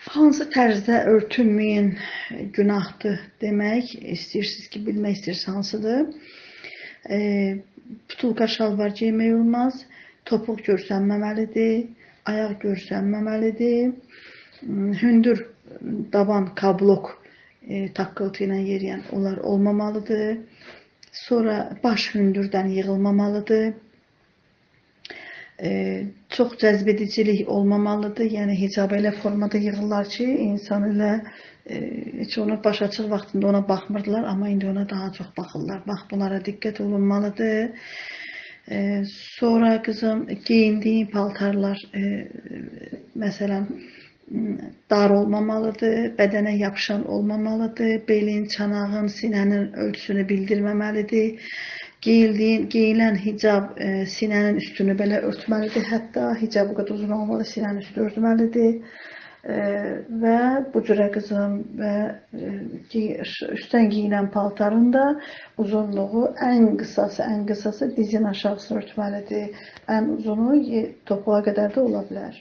Hansı tərzdə örtünməyin günahdır demək istəyirsiniz ki, bilmək istəyirsiniz hansıdır? Butulka şalvar geymək olmaz, topuq görsənməməlidir, ayaq görsənməməlidir, hündür daban, kablok taqqıltı ilə yeriyən onlar olmamalıdır. Sonra baş hündürdən yığılmamalıdır. Çox cəzbedicilik olmamalıdır. Yəni hicab elə formada yığırlar ki, insan elə heç onu baş açıq vaxtında ona baxmırdılar, amma indi ona daha çox baxırlar. Bax, bunlara diqqət olunmalıdır. Sonra qızım geyindiyi paltarlar məsələn dar olmamalıdır, bədənə yapışan olmamalıdır, belin, çanağın, sinənin ölçüsünü bildirməməlidir. Geyilən hicab sinənin üstünü belə örtməlidir, hətta hicab bu qədər uzun olmalı, sinənin üstü örtməlidir. Və bu cürə qızım və üstdən geyilən paltarın da uzunluğu ən qısası dizin aşağısı örtməlidir. Ən uzunu topuğa qədər də ola bilər.